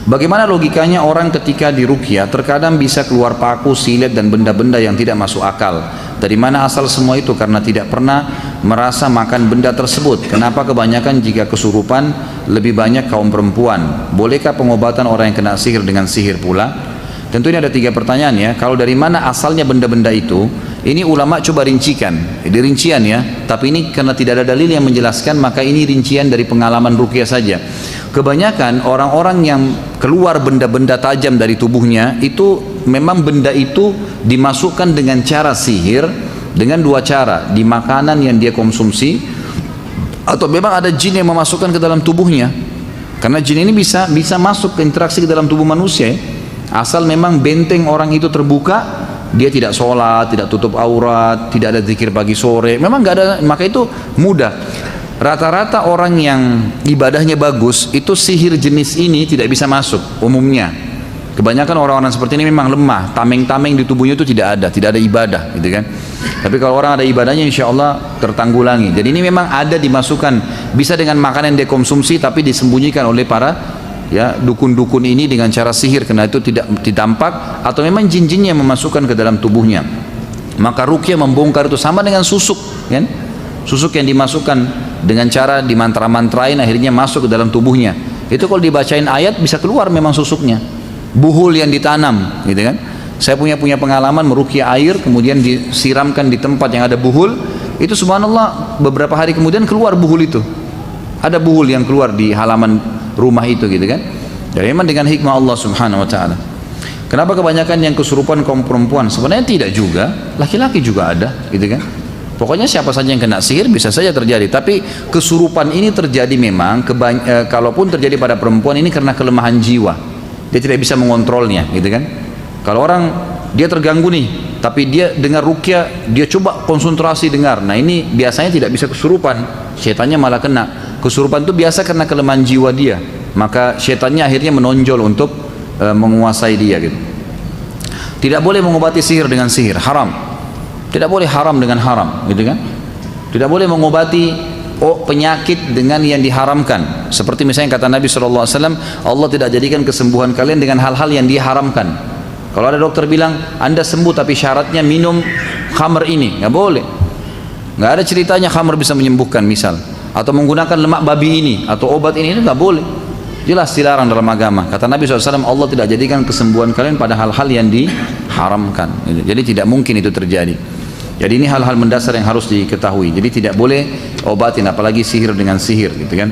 Bagaimana logikanya orang ketika diruqyah terkadang bisa keluar paku, silet dan benda-benda yang tidak masuk akal? Dari mana asal semua itu? Karena tidak pernah merasa makan benda tersebut. Kenapa kebanyakan jika kesurupan lebih banyak kaum perempuan? Bolehkah pengobatan orang yang kena sihir dengan sihir pula? Tentu ini ada 3 pertanyaan ya. Kalau dari mana asalnya benda-benda itu? Ini ulama coba rincikan. Ini rincian ya. Tapi ini karena tidak ada dalil yang menjelaskan, maka ini rincian dari pengalaman ruqyah saja. Kebanyakan orang-orang yang keluar benda-benda tajam dari tubuhnya itu memang benda itu dimasukkan dengan cara sihir dengan 2 cara, di makanan yang dia konsumsi atau memang ada jin yang memasukkan ke dalam tubuhnya. Karena jin ini bisa masuk ke interaksi ke dalam tubuh manusia ya. Asal memang benteng orang itu terbuka, dia tidak sholat, tidak tutup aurat, tidak ada zikir pagi sore, memang nggak ada, maka itu mudah. Rata-rata orang yang ibadahnya bagus itu sihir jenis ini tidak bisa masuk umumnya. Kebanyakan orang-orang seperti ini memang lemah, tameng-tameng di tubuhnya itu tidak ada ibadah gitu kan. Tapi kalau orang ada ibadahnya insya Allah tertanggulangi. Jadi ini memang ada dimasukkan, bisa dengan makanan yang dia konsumsi tapi disembunyikan oleh para ya dukun-dukun ini dengan cara sihir, karena itu tidak ditampak atau memang jin-jinnya yang memasukkan ke dalam tubuhnya. Maka ruqyah membongkar itu sama dengan susuk kan? Susuk yang dimasukkan dengan cara dimantra-mantrain akhirnya masuk ke dalam tubuhnya. Itu kalau dibacain ayat bisa keluar memang susuknya. Buhul yang ditanam gitu kan. Saya punya pengalaman meruqyah air kemudian disiramkan di tempat yang ada buhul, itu subhanallah beberapa hari kemudian keluar buhul itu. Ada buhul yang keluar di halaman rumah itu gitu kan. Jadi memang dengan hikmah Allah Subhanahu wa taala. Kenapa kebanyakan yang kesurupan kaum perempuan? Sebenarnya tidak juga, laki-laki juga ada gitu kan. Pokoknya siapa saja yang kena sihir bisa saja terjadi, tapi kesurupan ini terjadi memang kalaupun terjadi pada perempuan ini karena kelemahan jiwa. Dia tidak bisa mengontrolnya gitu kan. Kalau orang dia terganggu nih, tapi dia dengar ruqyah, dia coba konsentrasi dengar. Nah, ini biasanya tidak bisa kesurupan, setannya malah kena. Kesurupan itu biasa karena kelemahan jiwa dia, maka setannya akhirnya menonjol untuk menguasai dia gitu. Tidak boleh mengobati sihir dengan sihir, haram. Tidak boleh haram dengan haram gitu kan. Tidak boleh mengobati penyakit dengan yang diharamkan, seperti misalnya kata Nabi SAW, Allah tidak jadikan kesembuhan kalian dengan hal-hal yang diharamkan. Kalau ada dokter bilang Anda sembuh tapi syaratnya minum khamr ini, nggak boleh. Nggak ada ceritanya khamr bisa menyembuhkan misal, atau menggunakan lemak babi ini atau obat ini, itu nggak boleh. Jelas dilarang dalam agama. Kata Nabi SAW, Allah tidak jadikan kesembuhan kalian pada hal-hal yang diharamkan. Jadi tidak mungkin itu terjadi. Jadi ini hal-hal mendasar yang harus diketahui. Jadi tidak boleh obatin, apalagi sihir dengan sihir gitu kan.